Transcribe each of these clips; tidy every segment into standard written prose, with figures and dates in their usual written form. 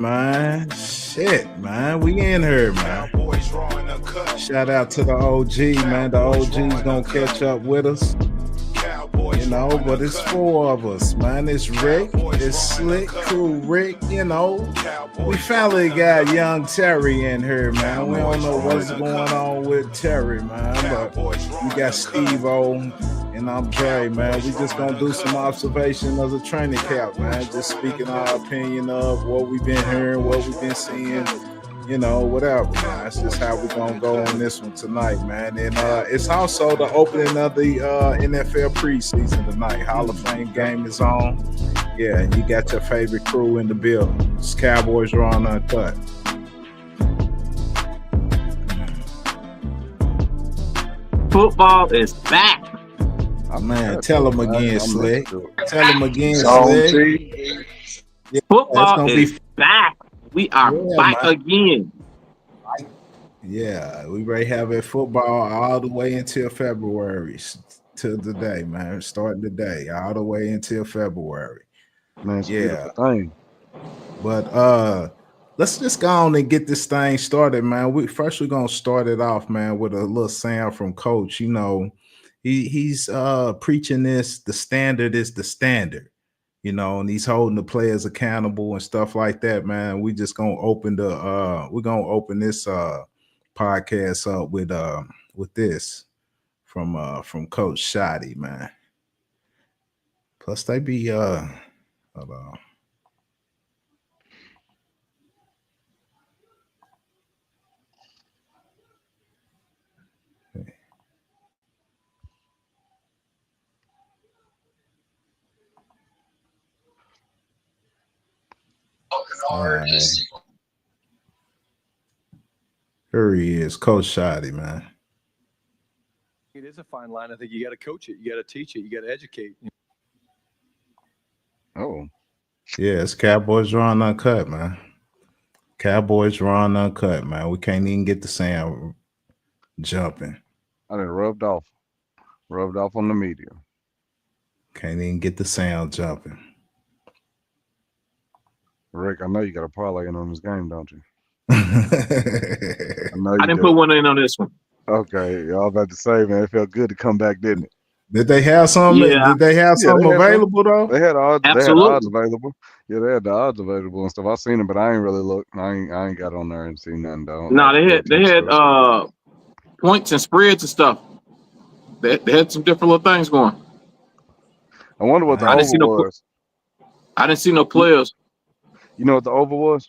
man. Shit, man. We in here, man. Shout out to the OG, man. The OG's gonna catch up with us. You know, but it's four of us, man. It's Rick, it's Slick Crew Rick, you know. We finally got young Terry in here, man. We don't know what's going on with Terry, man. But we got Steve O and I'm Dre, man. We just gonna do some observation of the training camp, man. Just speaking our opinion of what we've been hearing, what we've been seeing, you know, whatever, man. That's just how we're gonna go on this one tonight, man. And it's also the opening of the NFL preseason tonight. Hall of Fame game is on. Yeah, and you got your favorite crew in the building. It's Cowboys Raw and Uncut. Football is back. Oh, man, tell them again, Slick. Tell them again, Slick. Yeah, football is back. We are back again. Yeah, we ready to have it football all the way until February. Till the day, man. Starting today, all the way until February. Man, it's a beautiful thing. But let's just go on and get this thing started, man. We're gonna start it off, man, with a little sound from Coach. You know, he's preaching this: the standard is the standard. You know, and he's holding the players accountable and stuff like that, man. We just gonna open this podcast up with this from Coach Shoddy, man. Plus they be hold on. Right. Here he is, Coach Shoddy, man. It is a fine line. I think you got to coach it. You got to teach it. You got to educate. Oh. Yeah, it's Cowboys Raw and Uncut, man. Cowboys Raw and Uncut, man. We can't even get the sound jumping. I done rubbed off on the media. Can't even get the sound jumping. Rick, I know you got a parlay in on this game, don't you? I didn't put one in on this one. Okay, y'all about to say, man, it felt good to come back, didn't it? Did they have something? Yeah. Did they have something available though? They had odds. Absolutely. They had odds available. Yeah, they had the odds available and stuff. I seen them, but I ain't really looked. I ain't got on there and seen nothing. No, they had points and spreads and stuff. They had some different little things going. I wonder what the over was. I didn't see no players. You know what the over was?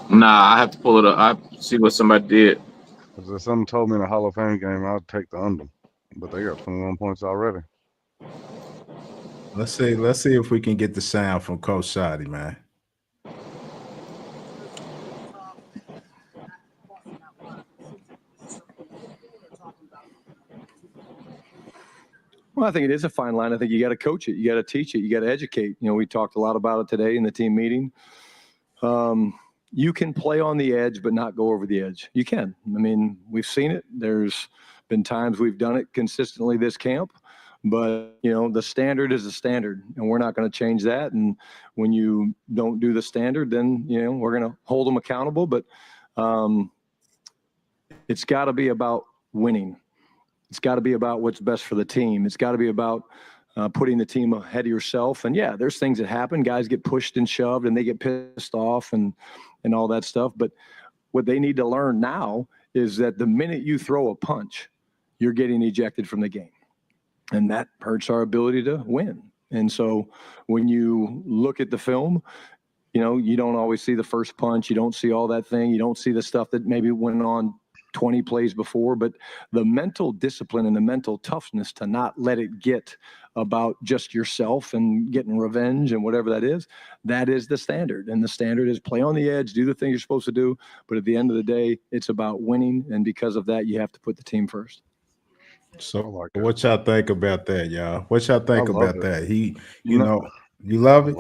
Nah, I have to pull it up. I see what somebody did. If someone told me in a Hall of Fame game, I'd take the under. But they got 21 points already. Let's see if we can get the sound from Coach Shoddy, man. Well, I think it is a fine line. I think you got to coach it. You got to teach it. You got to educate. You know, we talked a lot about it today in the team meeting. You can play on the edge, but not go over the edge. You can. I mean, we've seen it. There's been times we've done it consistently this camp, but, you know, the standard is the standard, and we're not going to change that. And when you don't do the standard, then, you know, we're going to hold them accountable. But it's got to be about winning. It's got to be about what's best for the team. It's got to be about putting the team ahead of yourself. And, yeah, there's things that happen. Guys get pushed and shoved, and they get pissed off and all that stuff. But what they need to learn now is that the minute you throw a punch, you're getting ejected from the game. And that hurts our ability to win. And so when you look at the film, you know, you don't always see the first punch. You don't see all that thing. You don't see the stuff that maybe went on 20 plays before, but the mental discipline and the mental toughness to not let it get about just yourself and getting revenge and whatever that is the standard. And the standard is play on the edge, do the things you're supposed to do. But at the end of the day, it's about winning. And because of that, you have to put the team first. So what y'all think about that, y'all? What y'all think about that? You know, you love it?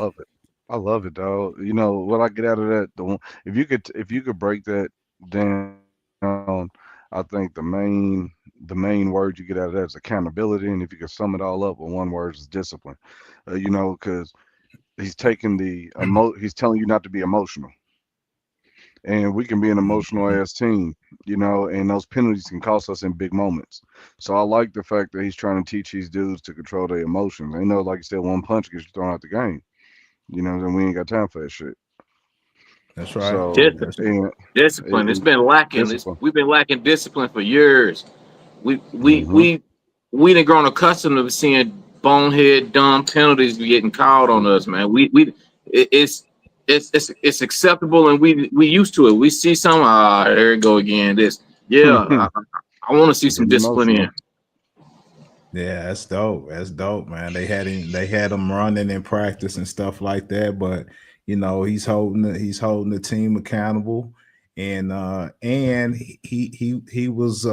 I love it, dog. You know, what I get out of that, if you could break that down, I think the main word you get out of that is accountability, and if you could sum it all up with one word, is discipline. You know, because he's taking the he's telling you not to be emotional. And we can be an emotional ass team, and those penalties can cost us in big moments. So I like the fact that he's trying to teach these dudes to control their emotions. They know, like you said, one punch gets you thrown out the game. Then we ain't got time for that shit. That's right. So Discipline. It's been lacking. We've been lacking discipline for years. We done grown accustomed to seeing bonehead dumb penalties getting called on us, man. It's acceptable, and we used to it. We see some. There it go again. I want to see some discipline in. Yeah, that's dope. That's dope, man. They had him running in practice and stuff like that, but he's holding the team accountable, and he was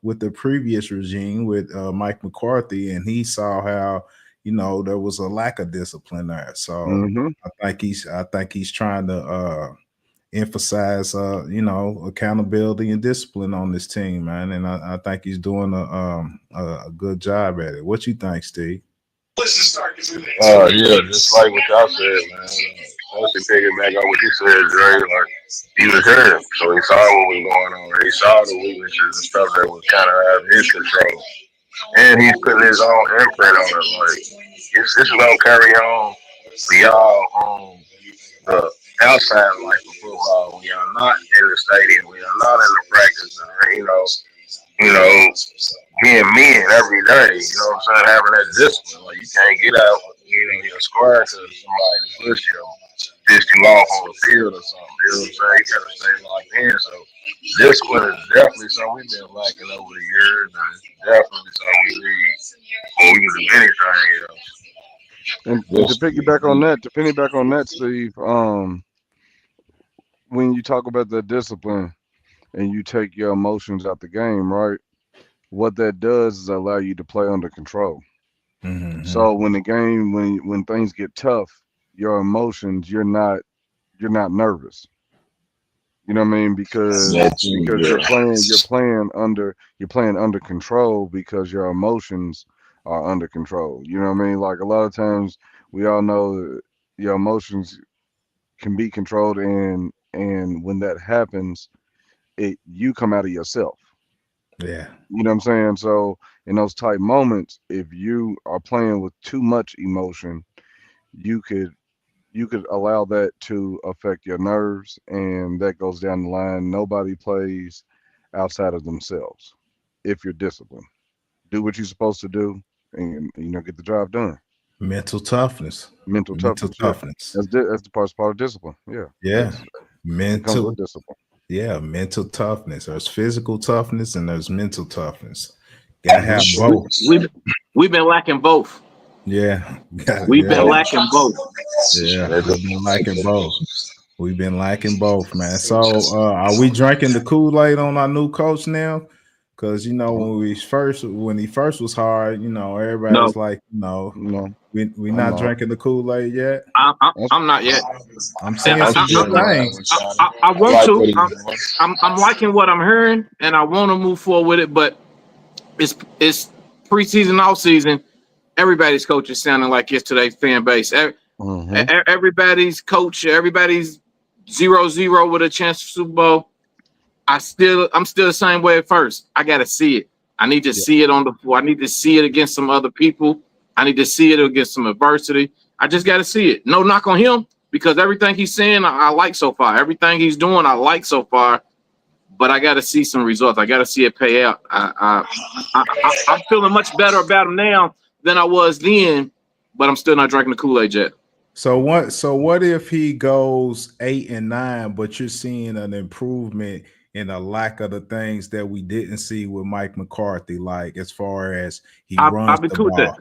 with the previous regime with Mike McCarthy, and he saw how there was a lack of discipline there. So I think he's trying to emphasize accountability and discipline on this team, man, and I think he's doing a good job at it. What you think, Steve? Yeah, just like what y'all said, man. Mostly piggyback on what you said, Dre. Like, he was here, so he saw what was going on. He saw the weaknesses and stuff that was kind of out of his control, and he's putting his own imprint on it. Like, this is gonna carry on for y'all on the outside life of football when y'all not in the stadium, when y'all not in the practice, being men every day, what I'm saying, having that discipline. Like, you can't get out, you're square to somebody push you off on the field or something. You know what I'm saying? You gotta stay locked in. So discipline is definitely something we've been lacking over the years, and definitely something we need before we can do anything else. And to piggyback on that, Steve, when you talk about the discipline and you take your emotions out the game, right? What that does is allow you to play under control. So when the game, when things get tough, your emotions, you're not nervous. You know what I mean? Because you're playing under control because your emotions are under control. You know what I mean? Like, a lot of times we all know that your emotions can be controlled, and when that happens, you come out of yourself. Yeah. You know what I'm saying? So in those tight moments, if you are playing with too much emotion, you could allow that to affect your nerves, and that goes down the line. Nobody plays outside of themselves if you're disciplined. Do what you're supposed to do, and get the job done. Mental toughness. Mental toughness. Yeah. That's the part of discipline. Yeah. Yeah. Mental discipline. Yeah, mental toughness. There's physical toughness and there's mental toughness. Gotta have both. We've been lacking both. Yeah. We've been lacking both. Yeah, we've been lacking both. We've been lacking both, man. So are we drinking the Kool-Aid on our new coach now? Because when he first was hard, everybody's like, we're not drinking the Kool-Aid yet. I'm not yet. I'm saying some good things. I want to. I'm liking what I'm hearing, and I want to move forward with it. But it's preseason, off season. Everybody's coach is sounding like yesterday's fan base. Everybody's coach. Everybody's 0-0 with a chance for Super Bowl. I'm still the same way at first. I gotta see it. I need to see it on the floor. I need to see it against some other people. I need to see it against some adversity. I just gotta see it. No knock on him, because everything he's saying I like so far. Everything he's doing I like so far. But I gotta see some results. I gotta see it pay out. I'm feeling much better about him now than I was then, but I'm still not drinking the Kool-Aid yet. So what if he goes 8-9, but you're seeing an improvement in a lack of the things that we didn't see with Mike McCarthy, like as far as runs the ball?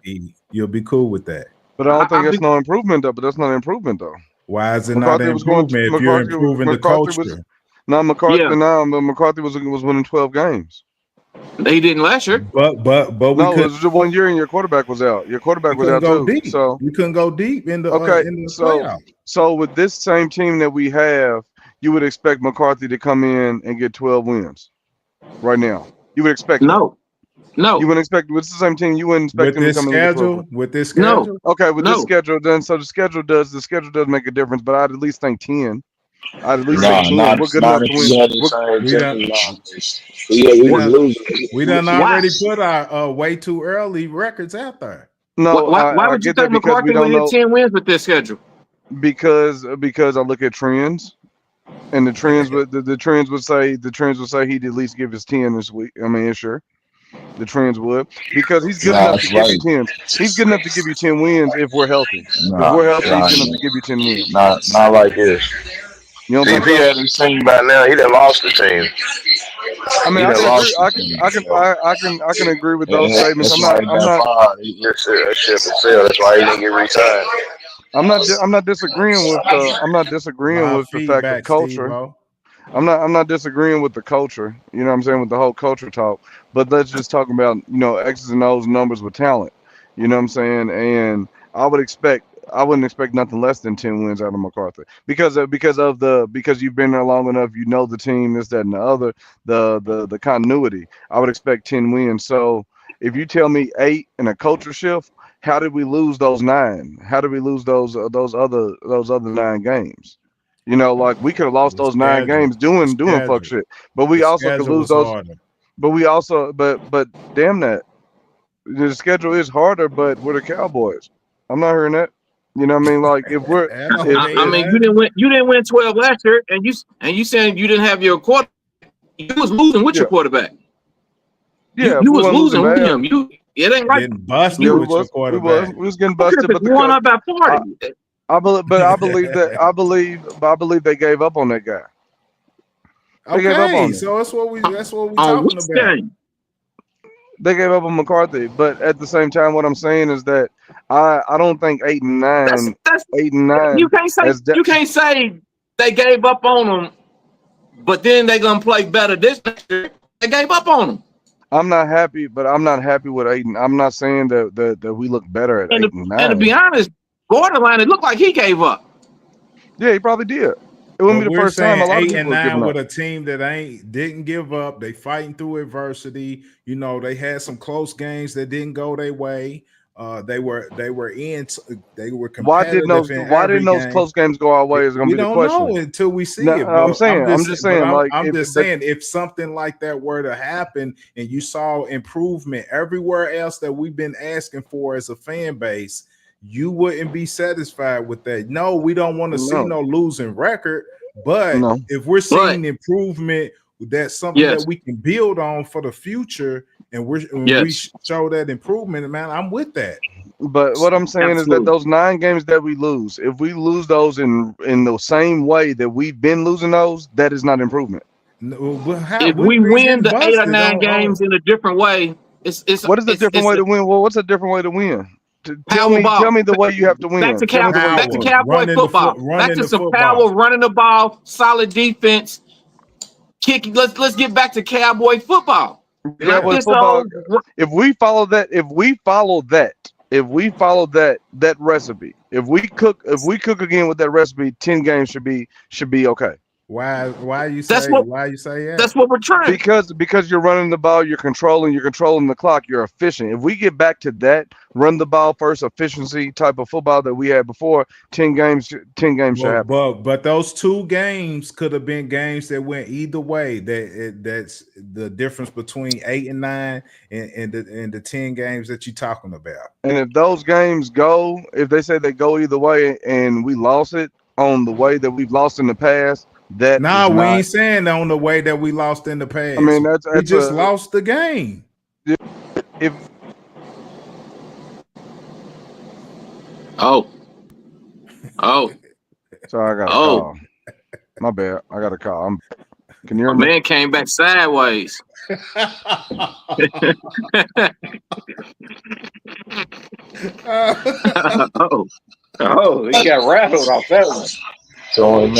You'll be cool with that. But I don't think that's no improvement though. But that's not an improvement though. Why is it not an improvement if you're improving the culture? McCarthy was winning 12 games. They didn't last year. But it was just 1 year and your quarterback was out. Your quarterback was out too. Deep. So you couldn't go deep in the playoff. So with this same team that we have, you would expect McCarthy to come in and get 12 wins right now. You would expect no. No. You wouldn't expect with the same team. You wouldn't expect With them to this come in and get schedule, 12. with this No. schedule, Okay, with this No. schedule, then so the schedule does make a difference. But I'd at least think 10. I'd at least Nah, think 10. not We're good not enough to if win. we had the We're, same we done team. Nah, yeah, we we was done losing. we done Why? already put our way too early records out there. no, Why I would you get that think because we McCarthy would don't hit know 10 wins with this schedule? because I look at trends. And the trends would the trends would say he'd at least give us 10 this week. I mean, sure, the trends would because he's good Nah, enough to that's give you right. 10s. He's good enough to give you 10 wins if we're healthy. If Nah, we're healthy, he's nah, good enough to give you 10 wins. not like this. You don't See, if think he so? had this team by now, he'd have lost the team. I mean, He'd I have can agree. lost the team. So, I can agree with those statements. that's why he got fired. That ship had sailed. That's why he didn't get retired. I'm not disagreeing with Live the fact of feedback, culture. Steve-O. I'm not disagreeing with the culture. You know what I'm saying, with the whole culture talk. But let's just talk about, X's and O's numbers with talent. You know what I'm saying? And I wouldn't expect nothing less than 10 wins out of McCarthy because you've been there long enough, the team, this, that, and the other, the continuity. I would expect 10 wins. So if you tell me 8 in a culture shift, how did we lose those 9? How did we lose those other 9 games? Like we could have lost The those 9 schedule. games The doing fuck schedule. shit, but we The also could schedule lose was those. harder. But we also, but damn that, the schedule is harder. But we're the Cowboys. I'm not hearing that. You know what I mean? Like if we're I don't if I hear if mean, that. you didn't win 12 last year, and you saying you didn't have your quarterback. You was losing with yeah your quarterback. yeah You we was weren't losing losing with bad. him. It ain't like Getting Yeah, busted we with your was quarterback. we was getting I don't care if busted. it's But one up by I 40. I believe that I believe they gave up on that guy. They gave up Okay, on him. so that's what we On talking which about. game? They gave up on McCarthy. But at the same time, what I'm saying is that I don't think 8 and That's 9, 8 and 9 as you can't say they gave up on him, but then they gonna play better this year. They gave up on him. I'm not happy, but I'm not happy with 8. I'm not saying that we look better at 8 and And to 9. be honest, borderline, it looked like he gave up. Yeah, he probably did. It wouldn't But be the we're first time. A saying lot of 8 and people have given 9 up. with a team that didn't give up. They fighting through adversity. They had some close games that didn't go their way. They were Why competitive in didn't every those game. close games go our way? Is going We to be the don't know question. until we see No, it. But I'm just saying, like I'm just saying, if something like that were to happen and you saw improvement everywhere else that we've been asking for as a fan base, you wouldn't be satisfied with that. No, we don't want to see no losing record. But no. if we're seeing improvement, that's something that we can build on for the future. And we show that improvement, man, I'm with that. But what I'm saying is that those 9 games that we lose, if we lose those in the same way that we've been losing those, that is not improvement. No, if we win the 8 or 9 games in a different way, it's what is a different way to win? Well, what's a different way to win? Tell me the way you have to win. Back to Cowboy football. Back to some football. power, running the ball, solid defense, kicking. Let's get back to Cowboy football. Cowboy football. If we follow that recipe, if we cook again with that recipe, 10 games should be okay. Why you say that? That's what we're trying. Because you're running the ball, you're controlling the clock, you're efficient. If we get back to that run the ball first efficiency type of football that we had before, 10 games should happen. But those 2 games could have been games that went either way. That's the difference between 8 and 9 and the 10 games that you're talking about. And if those games if they say they go either way and we lost it on the way that we've lost in the past, we ain't saying on the way that we lost in the past. I mean, we just lost the game. If sorry, I got a call. My bad. I got a call. Can you hear me? Man came back sideways. He got rattled off that one. Throwing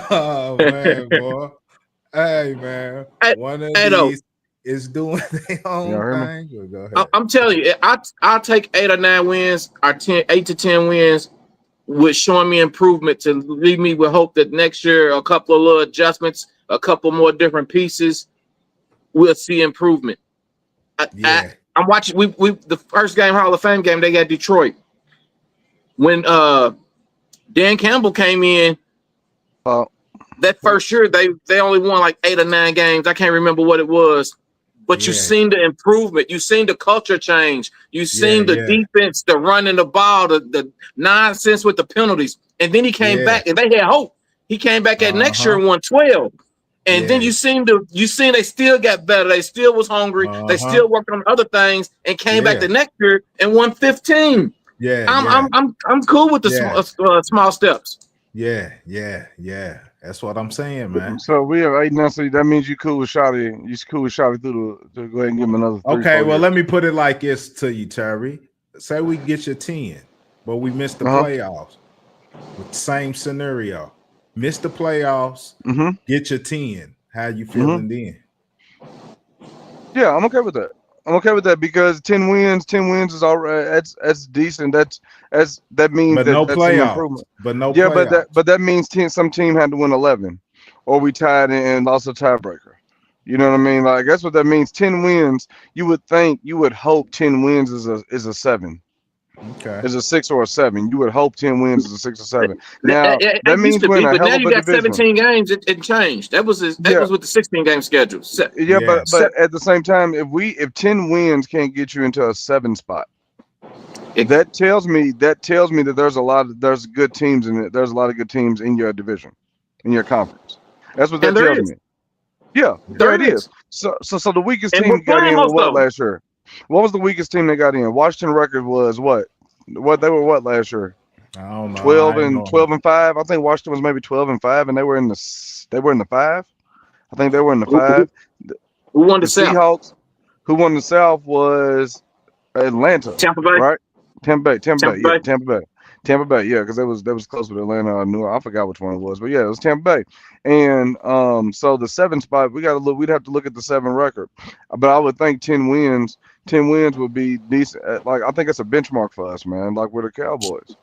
Oh man, boy. Hey man, one of these is doing their own thing. Go ahead. I'm telling you, I'll take 8 or 9 wins, or 8 to 10 wins, with showing me improvement to leave me with hope that next year a couple of little adjustments, a couple more different pieces, we'll see improvement. I'm watching. We the first game, Hall of Fame game, they got Detroit. When Dan Campbell came in, that first year they only won like 8 or 9 games. I can't remember what it was, but you seen the improvement. You seen the culture change. You seen the defense, the running the ball, the nonsense with the penalties. And then he came back, and they had hope. He came back at next year and won 12. And then you seen they still got better. They still was hungry. They still worked on other things and came back the next year and won 15. I'm cool with the small steps. Yeah. That's what I'm saying, man. So we have 8 now. So that means you cool with Shotty. You cool with Shotty through to go ahead and give him another 3. Okay, well, let me put it like this to you, Terry. Say we get you 10, but we missed the playoffs. With the same scenario. Miss the playoffs, get your 10. How you feeling then? Yeah, I'm okay with that. I'm okay with that because 10 wins is already that's decent. That means but that, no that's playoffs. an improvement. But no yeah, playoffs. but that means some team had to win 11, or we tied and lost a tiebreaker. You know what I mean? Like that's what that means. 10 wins. You would hope 10 wins is a 7. Okay. Is a 6 or a 7. You would hope 10 wins is a 6 or 7. Now that means we're in a hell now of you a got division. 17 games. It changed. That was with the 16 game schedule. But at the same time, if 10 wins can't get you into a 7 spot, that tells me that there's good teams in it. There's a lot of good teams in your division, in your conference. That's what that tells me. Yeah, there it is. So the weakest team got in what last year? What was the weakest team they got in? Washington record was what? What they were what last year? I don't know. 12 and 5. I think Washington was maybe 12 and 5, and they were in the 5. I think they were in the 5. Who won the Seahawks? Who won the South was Atlanta. Tampa Bay. Right? Tampa Bay. Tampa Bay, yeah, because that was close with Atlanta. I forgot which one it was, but yeah, it was Tampa Bay. And so the 7 spot, we'd have to look at the 7 record. But I would think 10 wins would be decent. Like I think it's a benchmark for us, man. Like we're the Cowboys.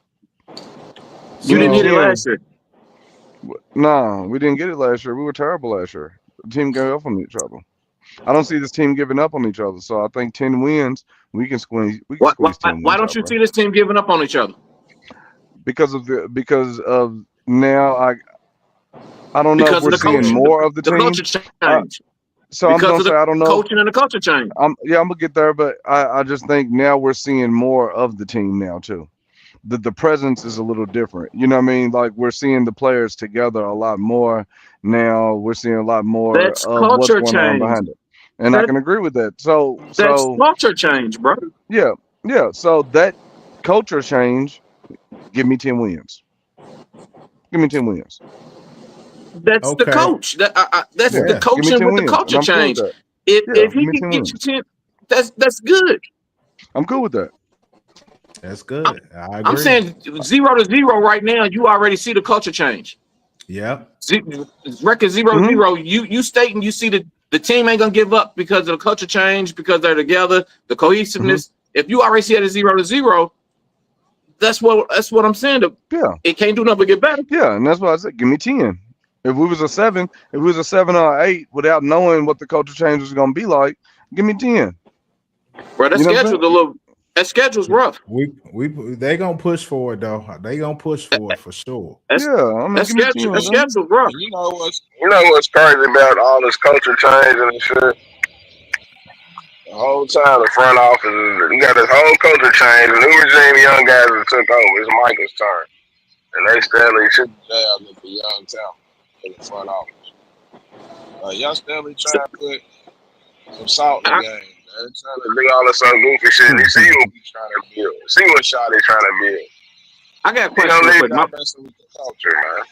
You didn't hit it last year. No, we didn't get it last year. We were terrible last year. The team gave up on each other. I don't see this team giving up on each other. So I think 10 wins, we can squeeze. Squeeze 10 wins. Why don't you see this team giving up on each other? Because of now I don't know if we're seeing more of the team. Culture change. So I'm gonna say I don't know. Coaching and the culture change. I'm gonna get there, but I just think now we're seeing more of the team now too. The presence is a little different. You know what I mean? Like we're seeing the players together a lot more now. We're seeing a lot more of what's going on behind it. And I can agree with that. So that's culture change, bro. Yeah. So that culture change, give me 10 wins. Give me 10 wins. That's the coach. That's the coaching with the culture change. If he can get you 10, that's good. I'm good with that. That's good. I agree. I'm saying 0-0 right now. You already see the culture change. Yeah. Record 0-0. You stating you see the team ain't gonna give up because of the culture change, because they're together, the cohesiveness. If you already see it as 0-0, that's what I'm saying. It can't do nothing but get better. Yeah, and that's what I said. Give me 10. If we was a 7, or 8 without knowing what the culture change was gonna be like, give me 10. Bro, that schedule's rough. They gonna push for it though. They gonna push for it for sure. That schedule's rough. You know what's crazy about all this culture change and shit? The whole time the front office you got this whole culture change, the new regime, young guys that took over. It's Michael's turn, and they steadily shoot jab at the young talent in the front office. Y'all steadily trying to put some salt in the game. They're trying to do all this other goofy shit. You see what we trying to build. See what Shotty trying to build. I got a question. With the culture, man.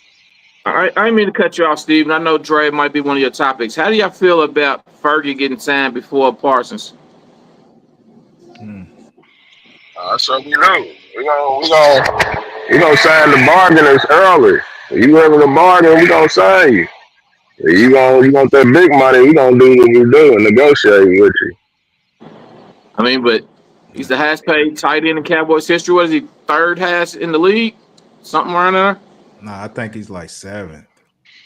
All right, I didn't mean to cut you off, Steve. And I know Dre might be one of your topics. How do y'all feel about Fergie getting signed before Parsons? So we know we gonna sign the bargainers early. If you having a bargain, we gonna sign you. If you want that big money, we gonna do what we do and negotiate with you. I mean, but he's the highest paid tight end in Cowboys history. What is he, 3rd highest in the league? Something around there? Nah, I think he's like 7th.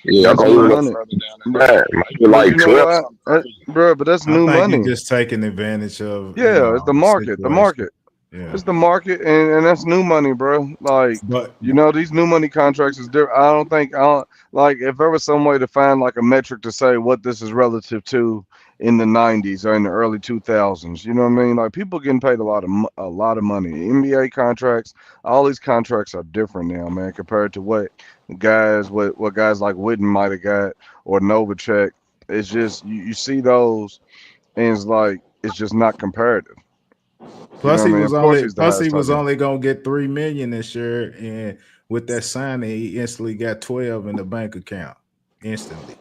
Yeah, That's go new look money. further down the line. Might be But like you know 12 what, something. bro? But that's I new think he's money. just taking advantage of Yeah, it's the the market. The situation. market. Yeah, It's the market, and that's new money, bro. Like, but you know, these new money contracts is different. I don't like if there was some way to find like a metric to say what this is relative to in the '90s or in the early 2000s. You know what I mean? Like people getting paid a lot of money. NBA contracts, all these contracts are different now, man, compared to what guys like Witten might have got or Novacek. It's just you see those, and it's like it's just not comparative. You know plus what I he mean? was Of course, only he's the highest tight end. gonna get $3 million this year, and with that signing, he instantly got 12 in the bank account instantly.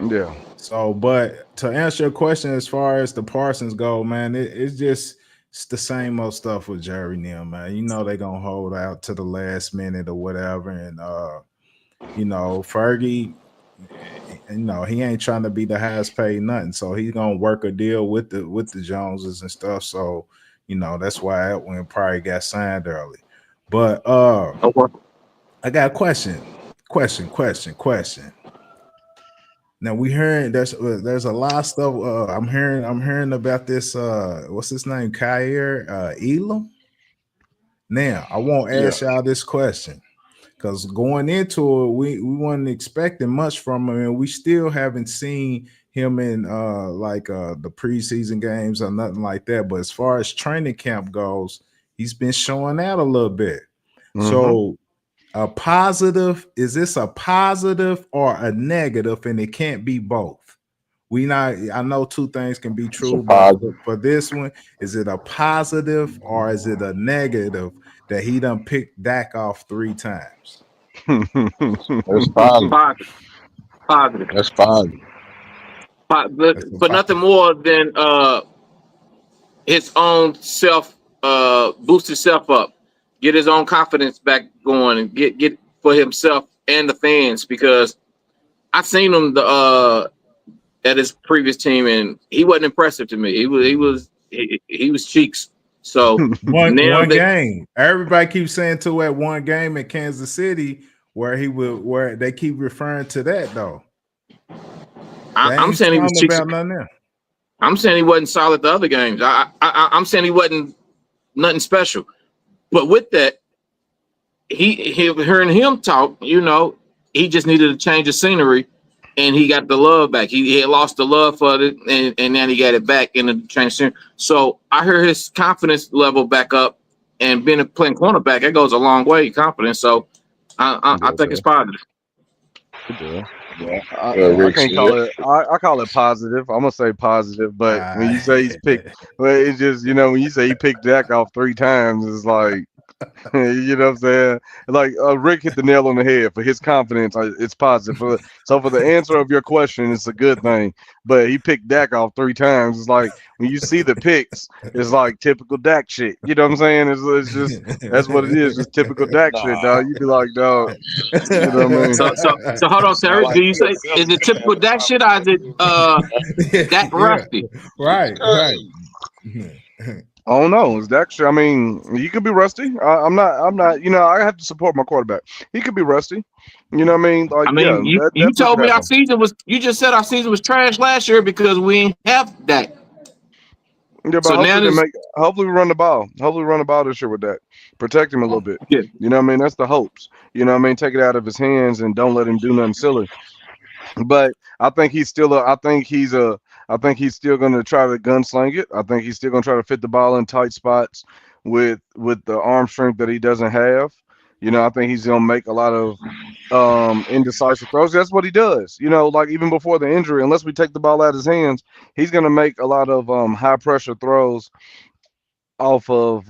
Yeah. So, but to answer your question, as far as the Parsons go, man, it's the same old stuff with Jerry Neal, man. You know they're gonna hold out to the last minute or whatever, and Fergie, he ain't trying to be the highest paid nothing, so he's gonna work a deal with the Joneses and stuff. So, that's why Edwin probably got signed early. But I got a question. Now we hearing there's a lot of stuff. I'm hearing about this. What's his name? Kyer Elam. Now I won't ask y'all this question because going into it, we weren't expecting much from him, and we still haven't seen him in the preseason games or nothing like that. But as far as training camp goes, he's been showing out a little bit. Mm-hmm. So is this a positive or a negative? And it can't be both. I know two things can be true, but for this one, is it a positive or is it a negative that he done picked Dak off 3 times? That's positive. Positive. That's positive. But nothing more than his own self, boost himself up, get his own confidence back going, and get for himself and the fans, because I've seen him at his previous team, and he wasn't impressive to me. He was cheeks. So one game. Everybody keeps saying at one game in Kansas City where they keep referring to that though. I'm saying he was cheeks. I'm saying he wasn't solid the other games. I'm saying he wasn't nothing special. But with that, hearing him talk, he just needed to change the scenery, and he got the love back. He had lost the love for it, and then he got it back in the change scenery. So I heard his confidence level back up, and being playing cornerback, that goes a long way. Confidence. So I think it's positive. Yeah. I can't call it. I call it positive. I'm gonna say positive, but when you say he's picked, well, it's just when you say he picked Dak off 3 times, it's like you know what I'm saying? Like Rick hit the nail on the head for his confidence. It's positive. So for the answer of your question, it's a good thing. But he picked Dak off 3 times. It's like when you see the picks, it's like typical Dak shit. You know what I'm saying? It's just that's what it is. Just typical Dak shit, dog. You be like, dog. You know what I mean? So hold on, Terry. Do you say is it typical Dak shit or is it Dak rusty? Right. I don't know. Is that true? I mean, he could be rusty. I'm not. I have to support my quarterback. He could be rusty. You know what I mean? Like, you told me our season was. You just said our season was trash last year because we ain't have that. Yeah, but so hopefully we run the ball. Hopefully we run the ball this year with that. Protect him a little bit. Yeah. You know what I mean? That's the hopes. You know what I mean? Take it out of his hands and don't let him do nothing silly. But I think he's still I think he's still going to try to gunsling it. I think he's still going to try to fit the ball in tight spots with the arm strength that he doesn't have. I think he's going to make a lot of indecisive throws. That's what he does. Like even before the injury, unless we take the ball out of his hands, he's going to make a lot of high pressure throws off of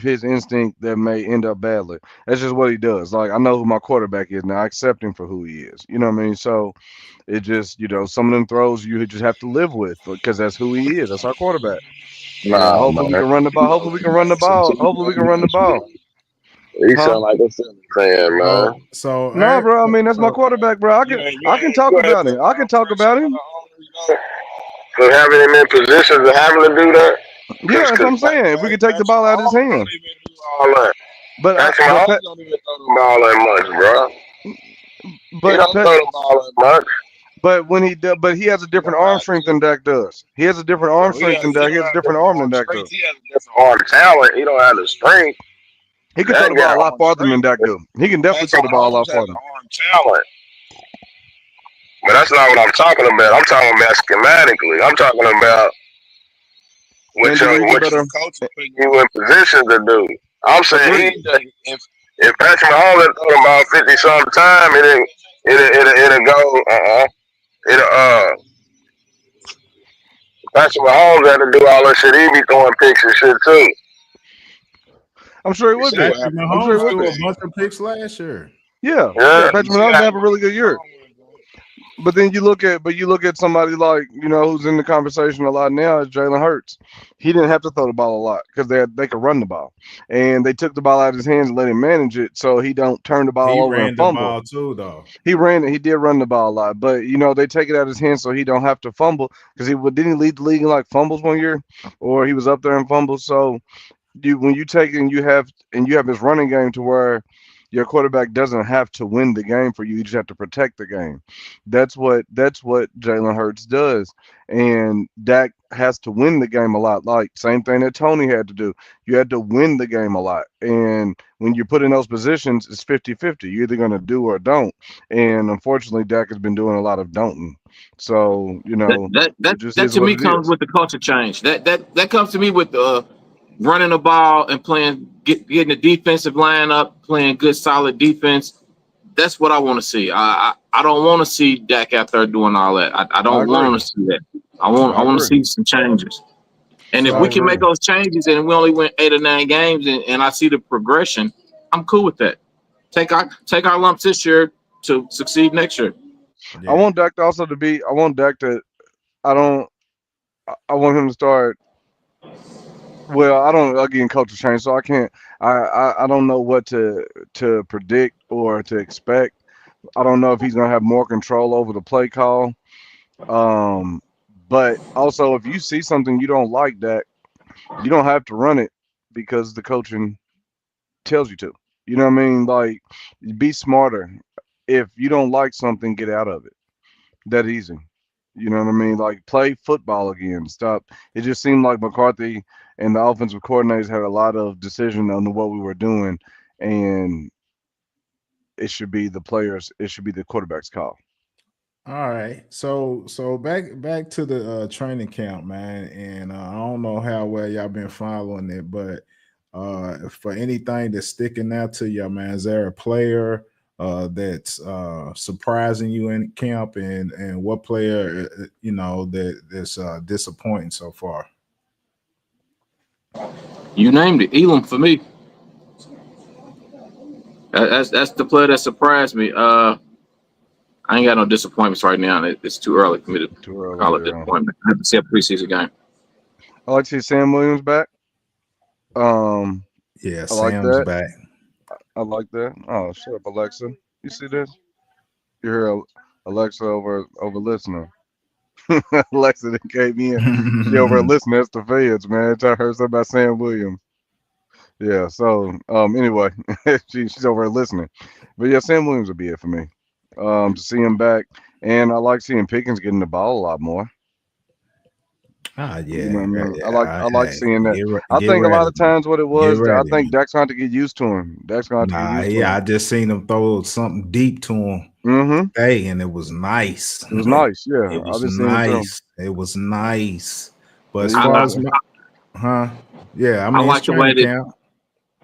his instinct that may end up badly. That's just what he does. Like I know who my quarterback is now. I accept him for who he is. You know what I mean? So it just, some of them throws you just have to live with because that's who he is. That's our quarterback. Hopefully we can run the ball. Hopefully we can run the ball. He sound like a Philly fan, man. No, bro. I mean, that's my quarterback, bro. I can talk about him. So having him in position to having to do that. Yeah, that's what I'm saying. If we can take the ball out of his hand. But Patrick Mahomes don't even throw the ball that much, bro. But don't throw the ball that much. but when he does, but he has a different arm strength than Dak does. He has a different arm strength than Dak. He has a different arm than Dak does. He has a different arm talent. He don't have the strength. He can throw the ball a lot farther than Dak do. He can definitely throw the ball a lot farther. Arm talent. But that's not what I'm talking about. I'm talking about schematically. I'm talking about what your coach put you in position to do. I'm saying if Patrick Mahomes had thrown about 50-some time, it'll go. Patrick Mahomes had to do all that shit. He be throwing picks and shit too. I'm sure he would do. Patrick Mahomes threw a bunch of picks last year. Yeah. Patrick Mahomes have a really good year. But then you look at somebody like, who's in the conversation a lot now is Jalen Hurts. He didn't have to throw the ball a lot because they could run the ball, and they took the ball out of his hands and let him manage it, so he don't turn the ball over and fumble. He ran the ball too, though. He did run the ball a lot, but they take it out of his hands so he don't have to fumble because didn't he lead the league in like fumbles one year, or he was up there in fumbles. So when you take it and you have his running game to where your quarterback doesn't have to win the game for you. You just have to protect the game. That's what Jalen Hurts does. And Dak has to win the game a lot. Like same thing that Tony had to do. You had to win the game a lot. And when you put in those positions, it's 50-50. You're either going to do or don't. And unfortunately, Dak has been doing a lot of don't. So, that to me comes with the culture change. That comes to me with running the ball and getting the defensive line up, playing good, solid defense. That's what I want to see. I don't want to see Dak out there doing all that. I don't want to see that. I want to see some changes. And if we can make those changes and we only win 8 or 9 games and I see the progression, I'm cool with that. Take our lumps this year to succeed next year. Yeah. I want Dak to also I want him to start. Well, I don't again culture change, so I can't. I don't know what to predict or to expect. I don't know if he's gonna have more control over the play call. But also, if you see something you don't like, Dak, you don't have to run it because the coaching tells you to. You know what I mean? Like, be smarter. If you don't like something, get out of it. That easy. You know what I mean? Like, play football again. Stop. It just seemed like McCarthy and the offensive coordinators had a lot of decision on what we were doing, and it should be the quarterback's call. All right. So back to the training camp, man. And I don't know how well y'all been following it, but for anything that's sticking out to you, man, is there a player that's surprising you in camp, and what player that's disappointing so far? You named it, Elam for me. That's the player that surprised me. I ain't got no disappointments right now. It's too early for me to call it disappointment. I have to see a preseason game. I like to see Sam Williams back. Yeah, Sam's back. I like that. Oh, shut up, Alexa. You see this? You hear Alexa over listening. Alexa that came in. She over listening. That's the feds, man. I heard something about Sam Williams. Yeah, so anyway, she's over listening. But yeah, Sam Williams will be it for me. To see him back. And I like seeing Pickens getting the ball a lot more. Yeah. You know what I mean? I like seeing that. I think a lot of times what it was, I think Dak's going to get used to him. Dak's going to get used to him. I just seen him throw something deep to him today, and it was nice. It was nice, yeah. It was nice. It was nice. But as far as yeah, I mean, I like the way that.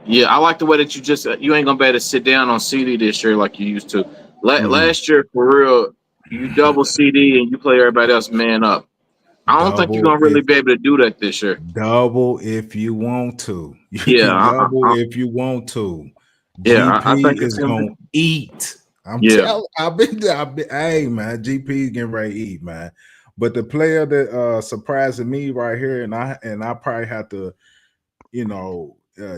Yeah, I like the way that you ain't gonna be able to sit down on CD this year like you used to. Last year, for real, you double CD and you play everybody else man up. I don't think you're gonna really be able to do that this year. Double if you want to. If you want to. Yeah, I think is gonna eat. I've been hey man, GP getting ready to eat, man. But the player that surprising me right here, and I probably have to,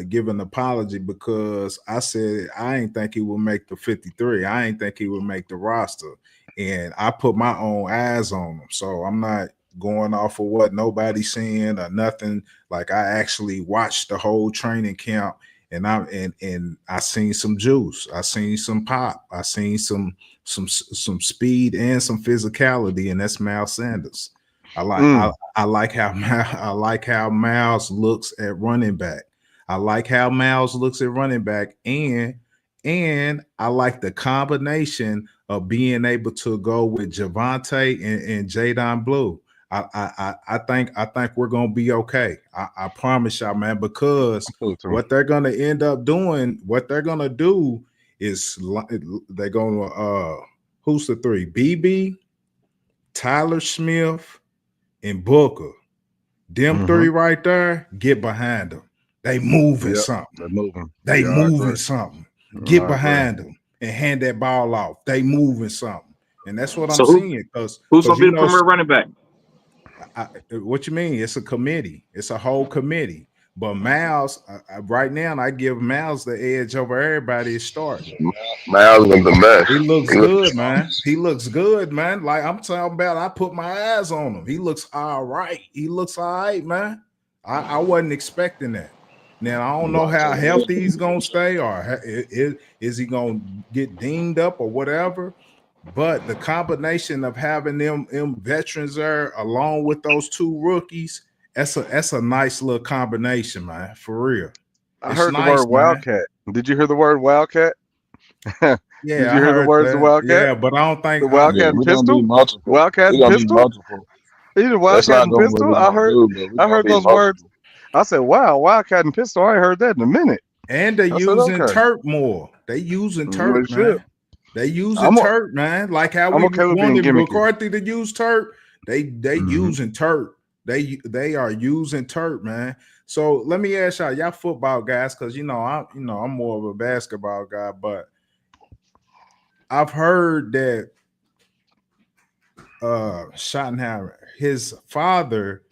give an apology because I said I ain't think he would make the 53. I ain't think he would make the roster, and I put my own eyes on him. So I'm not going off of what nobody's saying or nothing. Like, I actually watched the whole training camp, and I seen some juice. I seen some pop. I seen some speed and some physicality, and that's Miles Sanders. I like how I like how Miles looks at running back. I like how Miles looks at running back, and I like the combination of being able to go with Javante and Jadon Blue. I think we're gonna be okay. I promise y'all, man, because what they're gonna end up doing, what they're gonna do is they're gonna who's the three? BB, Tyler Smith, and Booker. Them three right there, get behind them. They moving something. They're moving. They moving something. Get behind them and hand that ball off. They moving something. And that's what I'm seeing. Because who's gonna be the premier running back? What you mean? It's a committee. It's a whole committee. But Miles, right now, I give Miles the edge over everybody is starting. Miles was the best. He looks good, man. He looks good, man. Like I'm talking about, I put my eyes on him. He looks all right. He looks all right, man. I wasn't expecting that. Now, I don't know how healthy he's going to stay or is he going to get dinged up or whatever. But the combination of having them veterans there along with those two rookies, that's a nice little combination, man, for real. I heard the word Wildcat. Did you hear the word Wildcat? Yeah, did you hear the words of Wildcat? Yeah, but I don't think the Wildcat and pistol. Wildcat and pistol. Either Wildcat and pistol. I heard those words. I said, "Wow, Wildcat and pistol." I ain't heard that in a minute. And they're using Turk more. They using Turk, man. They using Turk, man. Like how we wanted McCarthy to use Turk. They using Turk. They are using Turk, man. So let me ask y'all football guys, because I'm more of a basketball guy, but I've heard that Schottenheimer, his father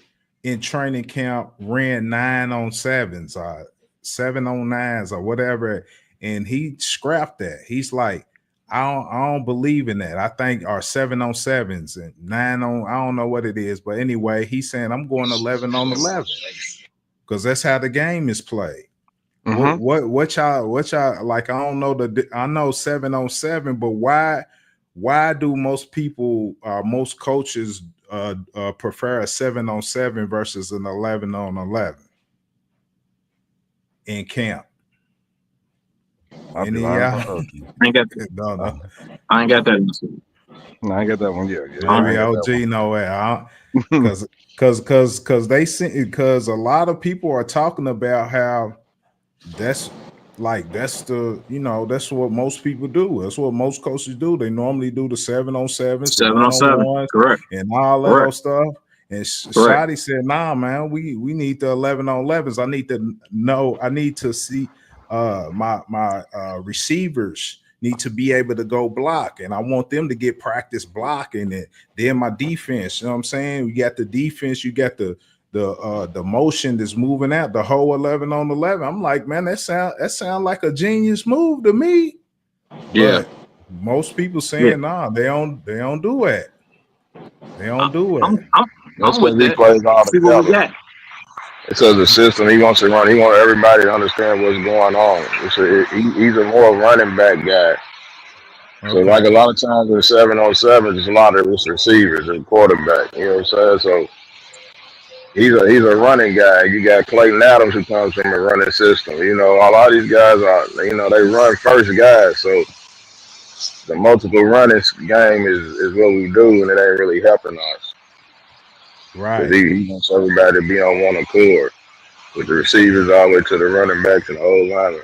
in training camp ran 9-on-7s or 7-on-9s or whatever, and he scrapped that. He's like, I don't believe in that. I think our 7-on-7s and 9-on, I don't know what it is, but anyway, he's saying I'm going 11-on-11 because that's how the game is played. What y'all like? I don't know I know 7-on-7, but why do most people, most coaches prefer a 7-on-7 versus an 11-on-11 in camp? I ain't got that. No. I ain't got that. No, I ain't got that one yet. Maybe OG know it. Because a lot of people are talking about how that's what most people do. That's what most coaches do. They normally do the 7-on-7, 7-on-7, correct, and all that other stuff. And Shotty said, "Nah, man, we need the 11-on-11s. I need to see my receivers need to be able to go block, and I want them to get practice blocking it. Then my defense, you know what I'm saying? You got the defense, you got the motion that's moving out, the whole 11-on-11. I'm like, man, that sound like a genius move to me. Yeah. But most people saying, nah, they don't do it. They don't do it. That's because he plays all together. It's a system he wants to run. He wants everybody to understand what's going on. He's a more running back guy. Okay. So like a lot of times in 7-on-7, there's a lot of receivers and quarterback. You know what I'm saying? So he's a running guy. You got Clayton Adams who comes from a running system. A lot of these guys are, they run first guys. So the multiple running game is what we do, and it ain't really helping us. Right. He wants everybody to be on one accord, with the receivers all the way to the running backs and the whole linemen.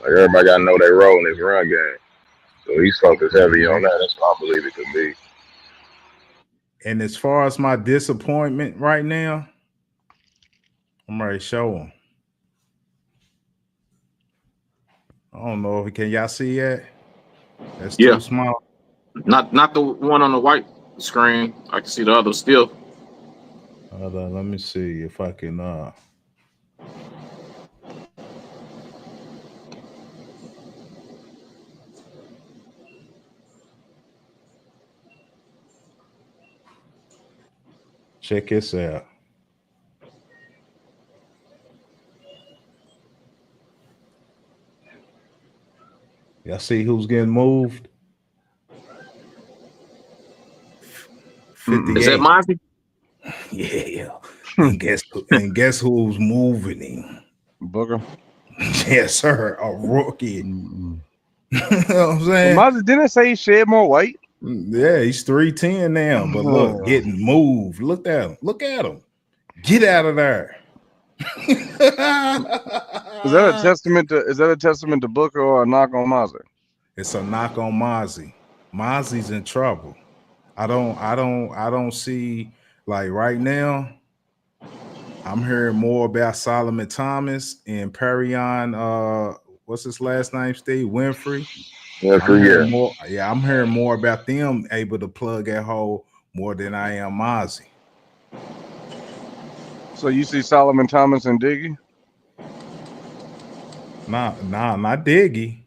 Like everybody got to know their role in this run game. So he's focused heavy on that. That's what I believe it could be. And as far as my disappointment right now, I'm ready to show him. I don't know if can y'all see that? That's too small. Not the one on the white screen. I can see the other still. Hold on, let me see if I can check this out. Y'all see who's getting moved? 58. Is that Monty? Yeah. and guess who's moving him? Booker. Yes, sir. A rookie. Mm-mm. You know what I'm saying? Mozzie, didn't it say he shed more weight? Yeah, he's 310 now. But look, getting moved. Look at him. Look at him. Get out of there. Is that a testament to Booker or a knock on Mozzie? It's a knock on Mozzie. Mozzie's in trouble. I don't see, like, right now. I'm hearing more about Solomon Thomas and Perion. What's his last name? Steve Winfrey. I'm hearing more about them able to plug that hole more than I am Mozzie. So you see Solomon Thomas and Diggy? Nah, not Diggy.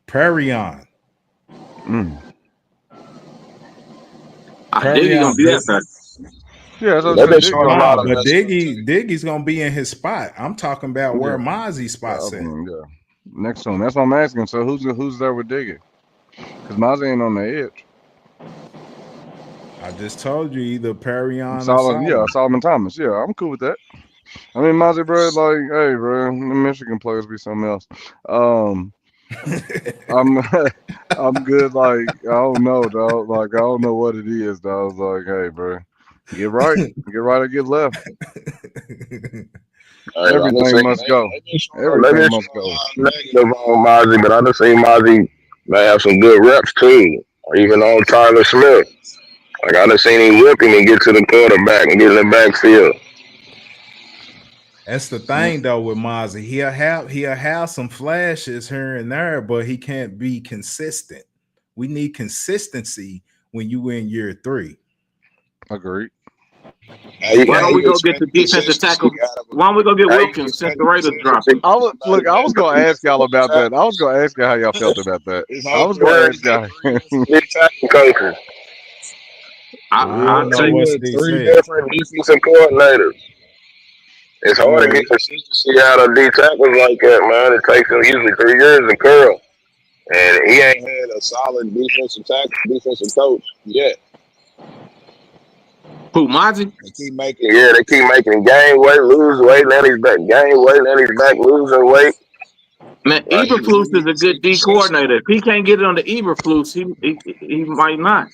Perion. Diggy gonna be that fast. Yeah, so but Diggy's gonna be in his spot. I'm talking about where Mozzie's spot's at. Yeah. Next to him. That's what I'm asking. So who's there with Diggy? Because Mozzie ain't on the edge. I just told you either Perion or Solomon. Yeah, Solomon Thomas. Yeah, I'm cool with that. I mean, Mozzie, bro, like, hey, bro, the Michigan players be something else. I'm good. Like, I don't know, dog. Like, I don't know what it is, dog. I was like, hey, bro, get right or get left. Everything must go. Everything must go. Negative on Mozzie, but I just seen Mozzie may have some good reps too, or even on Tyler Smith. Like I just seen him whip him and get to the quarterback and get in the backfield. That's the thing though with Mozzie. He'll have some flashes here and there, but he can't be consistent. We need consistency when you in year 3. Agreed. Why don't we go get the defensive tackle? Why don't we go get Wilkins since the Raiders dropped him? I was going to ask y'all about that. I was going to ask you how y'all felt about that. I was going to ask y'all. Coaches. I'll tell you 3 different defensive coordinators. It's hard to get consistency out of D tackles like that, man. It takes them usually 3 years to curl. And he ain't had a solid defensive coach yet. Who, Mozzie? They keep making gain weight, lose weight, then he's back, gain weight, then he's back losing weight. Man, Eberflus is a good D coordinator. If he can't get it on the Eberflus, he might not.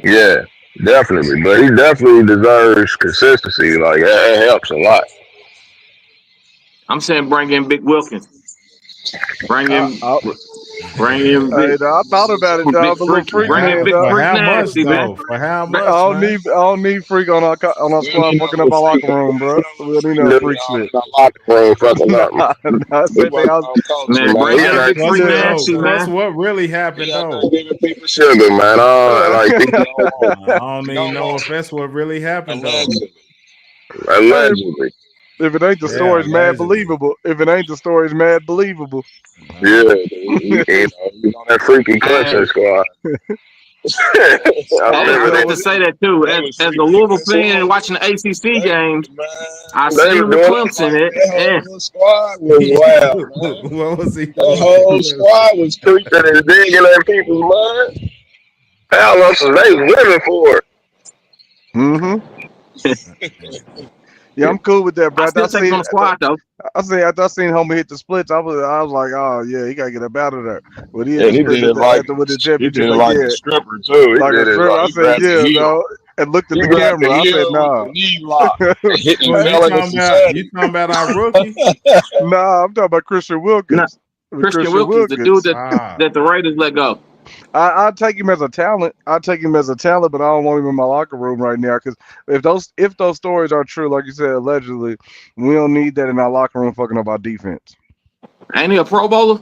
Yeah, definitely. But he definitely deserves consistency. Like, it helps a lot. I'm saying bring in Big Wilkins. Bring him. Hey, I thought about it, dog. Bring in Big For how nasty, much, man. though? For how much? I don't need freak on our squad fucking up our locker room, bro. We don't need no freak shit. Locker room fucking up. Man, bring in Big Freak nasty, man. That's what really happened, though. Giving people sugar, man. I don't even know if that's what really happened, though. Allegedly. If it ain't the story's mad believable. If it ain't the story's mad believable. Yeah, he's on that freaky Clemson squad. I have to say that too. As a Louisville fan and watching the ACC games, I seen the Clemson. The squad was wild. What was he? The whole squad was creeping and digging at people's mind. How much are they living for? Yeah, I'm cool with that, bro. I still take on the squad though. I seen homie hit the splits. I was like, oh yeah, he gotta get up out of there. But he did it like a stripper too. Like a stripper. I said, yeah, no. And looked at the camera. I said, nah. You talking about our rookie? Nah, I'm talking about Christian Wilkins. Christian Wilkins, the dude that the Raiders let go. I take him as a talent. But I don't want him in my locker room right now because if those stories are true, like you said, allegedly, we don't need that in our locker room fucking up our defense. Ain't he a Pro Bowler?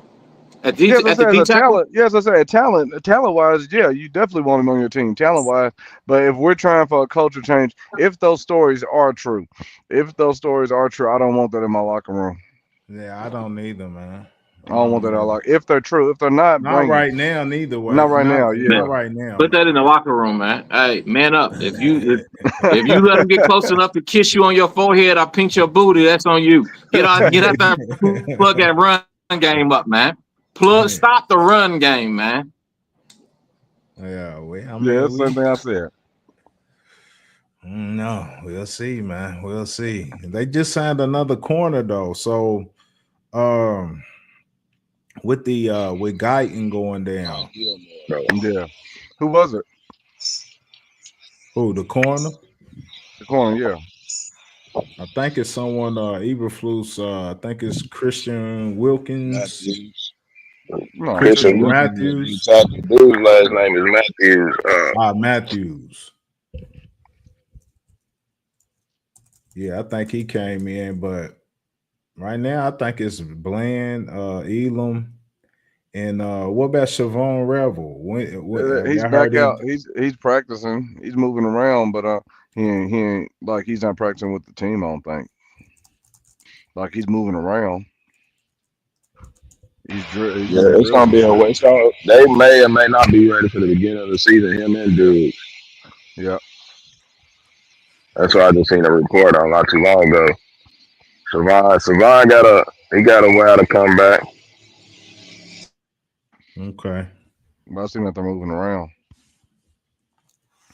Yes, I said talent wise, yeah, you definitely want him on your team, talent wise. But if we're trying for a culture change, if those stories are true, I don't want that in my locker room. Yeah, I don't need them, man. I don't want that out like if they're true. If they're not right now, neither way. Not right now, yeah. Not right now. Put that in the locker room, man. Hey, man up. If you let them get close enough to kiss you on your forehead or pinch your booty, that's on you. Get out there and plug that run game up, man. Stop the run game, man. Yeah, that's the same thing I said. No, we'll see, man. We'll see. They just signed another corner though. So with Guyton going down. Yeah. Who was it? Who, the corner? The corner, yeah. I think it's someone Eberflus, I think it's Christian Wilkins. No, Christian Matthews. Matthews. Dude's last name is Matthews. Matthews. Yeah, I think he came in, but right now I think it's Bland, Elam, and what about Siobhan Revel? he's back out. He's practicing. He's moving around, but he ain't like he's not practicing with the team. I don't think. Like he's moving around. It's gonna be a way. So they may or may not be ready for the beginning of the season. Him and dude. Yeah. That's what I just seen a report on not too long ago. Savon got a while to come back. Okay. But I seen that they're moving around.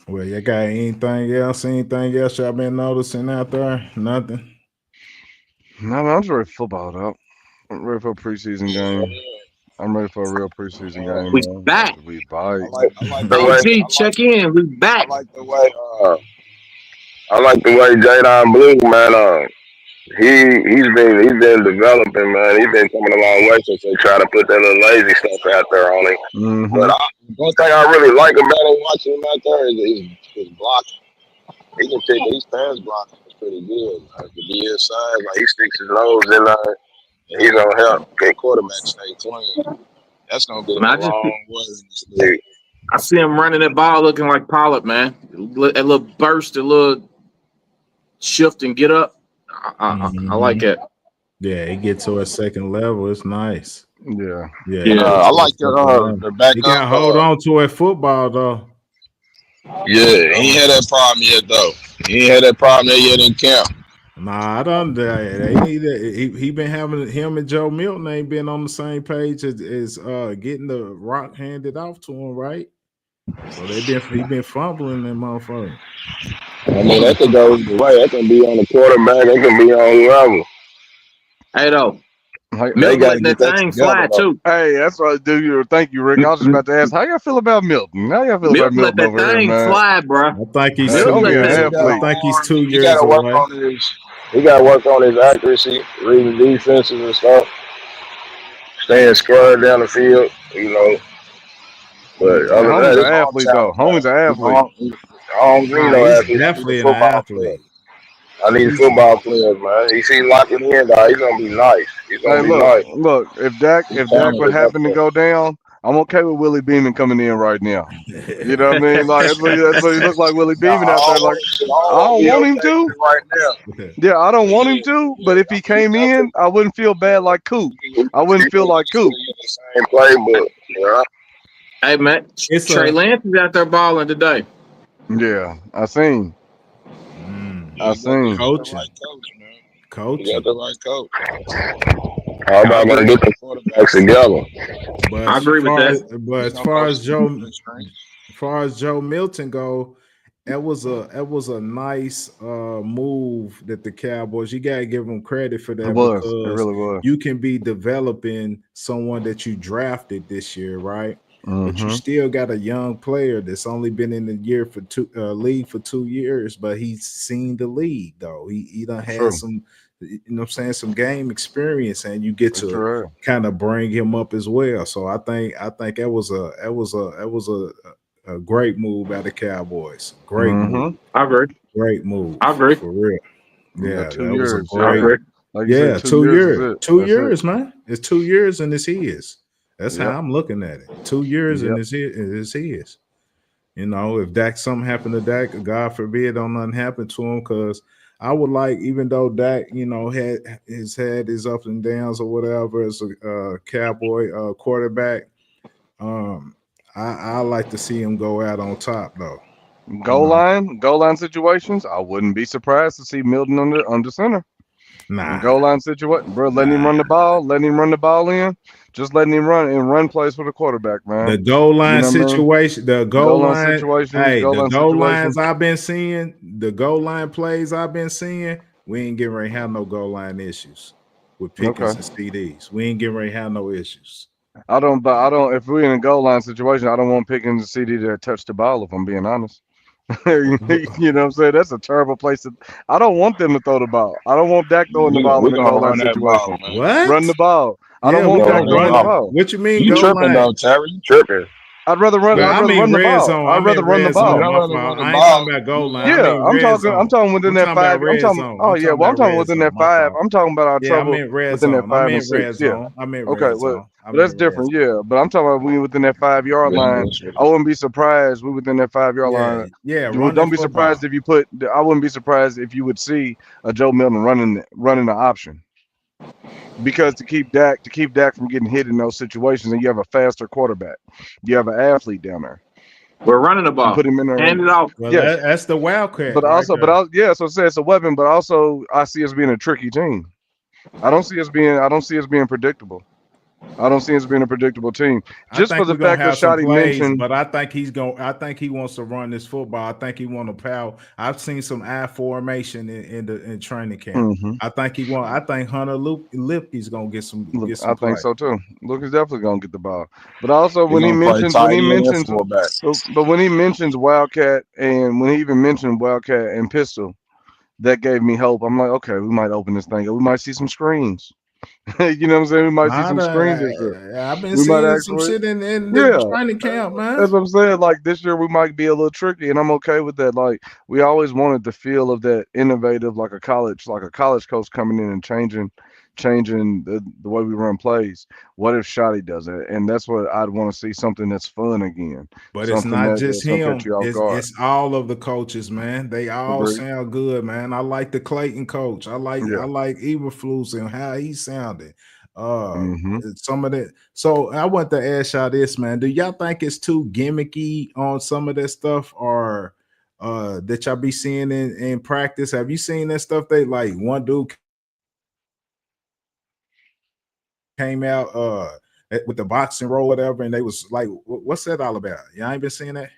Well, you got anything else y'all been noticing out there? Nothing. No, I'm just ready for football, though. I'm ready for a preseason game. I'm ready for a real preseason game. We back. We bite. OG, check in. We back. I like the way Jadon Blue, man. He's been developing, man. He's been coming a long way since they try to put that little lazy stuff out there on him. Mm-hmm. But one thing I really like about him watching him out there is his blocking. He can pick his pass blocking is pretty good. Like to be his size, like he sticks his nose in there, and he's gonna help get quarterbacks stay clean. That's gonna get him a long way in this league. I see him running that ball looking like Pollard, man. A little burst, a little shift and get up. I like it. Yeah, he gets to a second level. It's nice. Yeah. I like the back. He got to hold on to it football though. Yeah, he ain't had that problem yet though. He ain't had that problem yet in camp. Nah, I don't. They need it. He been having him and Joe Milton ain't been on the same page as getting the rock handed off to him, right? So he been fumbling that motherfucker. I mean, that could go either way. That can be on the quarterback. That can be on whoever. Hey, though. Milton letting that thing fly, too. Hey, that's what I do. Thank you, Rick. I was just about to ask, how y'all feel about Milton? How y'all feel about Milton let that thing fly, bro. I think he's 2 years. I think he's 2 years away. He got to work on his accuracy, reading defenses and stuff, staying square down the field, you know. But homie's an athlete, though. Homie's an athlete. I don't need no athlete. He's definitely an athlete. I need football players, man. He see locking in, dog. He's gonna be nice. He's gonna be nice. Look, if Dak would happen to go down, I'm okay with Willie Beeman coming in right now. You know what I mean? Like that's what he looks like, Willie Beeman out there. Like I don't want him to right now. Yeah, I don't want him to. But if he came in, I wouldn't feel bad like Coop. I wouldn't feel like Coop. Same playbook, yeah. Hey man, Trey Lance is out there balling today. Yeah, I seen. Coaching. Coach. You got the right coach. How about going to get the quarterbacks together? But I agree with that. But as far as Joe Milton go, that was a nice move that the Cowboys. You gotta give them credit for that. It really was. You can be developing someone that you drafted this year, right? But you still got a young player that's only been in the league for 2 years, but he's seen the league though. He done had some, you know what I'm saying, some game experience, and you get to kind of bring him up as well. So I think that was a great move by the Cowboys. Great move. I agree. Great move. I agree. For real. Yeah, 2 years. Was a great, like said, 2 years. 2 years, it. man. It's 2 years and it's his. That's how I'm looking at it. 2 years and it's his. You know, if something happened to Dak, God forbid, don't nothing happen to him, because I would like, even though Dak, you know, had his ups and downs or whatever as a Cowboy quarterback, I like to see him go out on top though. Goal line situations, I wouldn't be surprised to see Milton under center. Nah. Goal line situation, bro. Letting him run the ball, in, just letting him run and run plays for the quarterback, man. The goal line situation, the goal line situations, hey, goal the line goal situations. lines I've been seeing, the goal line plays I've been seeing, we ain't getting ready to have no goal line issues with Pickens and CDs. We ain't getting ready to have no issues. I don't. If we're in a goal line situation, I don't want Pickens and CD to touch the ball. If I'm being honest. You know what I'm saying? That's a terrible place to. I don't want them to throw the ball. I don't want Dak throwing the ball in the goal line situation. What? Run the ball. I don't want Dak throwing the ball. What you mean? You tripping though, Terry? You tripping? I'd rather run. Well, I'd rather run the ball. I'd rather run the ball. I ain't talking about goal line. Yeah, I'm talking within that 5. I'm talking. Oh yeah, well I'm talking within that 5. I'm talking about our trouble within that 5 and 6. Yeah. Okay, well that's different. Yeah, but I'm talking about we within that 5-yard line. I wouldn't be surprised we within that 5-yard line. Yeah. Don't be surprised if you put. I wouldn't be surprised if you would see a Joe Milton running the option. Because to keep Dak from getting hit in those situations, and you have a faster quarterback, you have an athlete down there. We're running the ball. Put him in there. Hand it off. Well, that's the wildcat. But also, so say it's a weapon. But also, I see us being a tricky team. I don't see us being predictable. I don't see us being a predictable team. Just for the fact that Shotty mentioned, but I think he wants to run this football. I think he want to power. I've seen some I formation in training camp. Mm-hmm. I think Hunter Lipke's gonna get some. I think so too. Luke is definitely gonna get the ball. But also when he mentions Wildcat, and when he even mentioned Wildcat and pistol, that gave me hope. I'm like, okay, we might open this thing up. We might see some screens. You know what I'm saying? We might see some screens this year. I've been seeing some shit in the training camp, man. That's what I'm saying. Like this year, we might be a little tricky, and I'm okay with that. Like we always wanted the feel of that innovative, like a college coach coming in and changing the way we run plays. What if Shotty does it? And that's what I'd want to see, something that's fun again. But it's not just him. It's all of the coaches, man. They all sound good, man. I like the Clayton coach. I like Eberflus and how he sounded. Some of that. So I want to ask y'all this, man. Do y'all think it's too gimmicky on some of that stuff, or that y'all be seeing in practice? Have you seen that stuff? They like one dude came out with the boxing roll, whatever, and they was like, "What's that all about?" Y'all ain't been seeing that?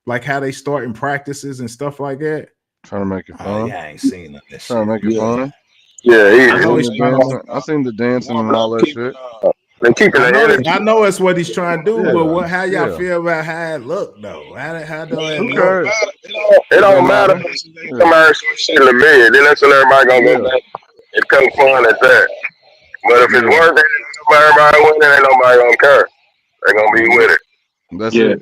Like how they start in practices and stuff like that. Trying to make it fun. Yeah, I ain't seen none of that. Trying to make it fun. Yeah, I seen the dancing and all that shit. I know it's what he's trying to do, but how y'all feel about how it look though? How do it look? It don't matter. Come out some shit in the mid, then that's when everybody gonna go back. It come fun at that. But if it's working, everybody winning, ain't nobody gonna care. They're gonna be with it. That's it.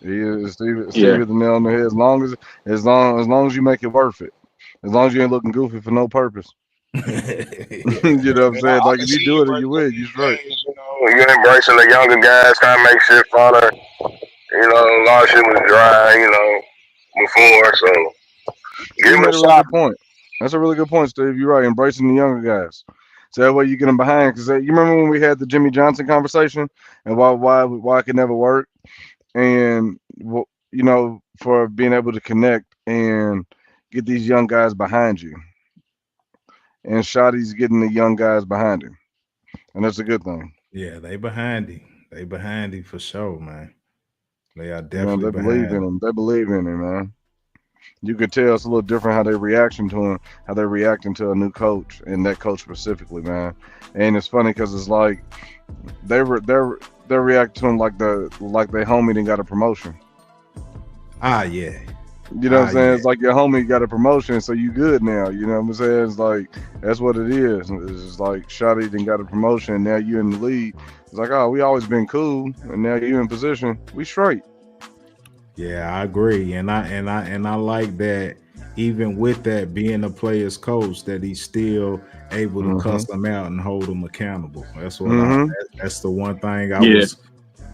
Steve hit the nail on the head. As long as you make it worth it. As long as you ain't looking goofy for no purpose. You know what I'm saying? Like if you do it and you win, you straight. You're embracing the younger guys, trying to make shit funner. You know, a lot of shit was dry, before. So give them a shot. Point. That's a really good point, Steve. You're right. Embracing the younger guys. So that way you get them behind. Because you remember when we had the Jimmy Johnson conversation and why it could never work, and for being able to connect and get these young guys behind you. And Shotty's getting the young guys behind him, and that's a good thing. Yeah, they behind him. They behind him for sure, man. They are definitely they believe in him. They believe in him, man. You could tell it's a little different how they reacting to him, how they're reacting to a new coach, and that coach specifically, man. And it's funny because it's like they're reacting to him like their homie didn't got a promotion. Ah, yeah. You know what I'm saying? Yeah. It's like your homie got a promotion, so you good now. You know what I'm saying? It's like that's what it is. It's like Shotty done got a promotion, and now you in the league. It's like, oh, we always been cool, and now you in position. We straight. Yeah, I agree, and I like that. Even with that being a player's coach, that he's still able to cuss them out and hold them accountable. That's what that's the one thing I was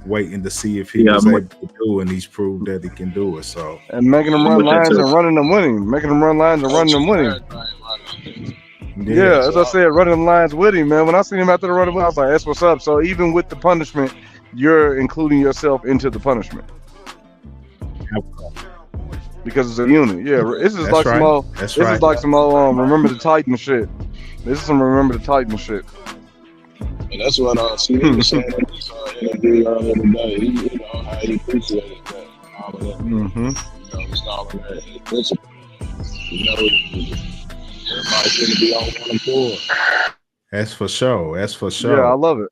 waiting to see if he was able to do, and he's proved that he can do it. So and making them run lines and running them winning, Yeah, as I said, running the lines with him, man. When I seen him after the running, I was like, "That's what's up." So even with the punishment, you're including yourself into the punishment because it's a unit. Yeah, this is like some old. This is like some old. Remember the Titan shit. This is some remember the Titan shit. And that's what he was saying in this interview earlier today. He how he appreciated that. All of that. Installing that discipline. Everybody seems to be on one accord. That's for sure. That's for sure. Yeah, I love it.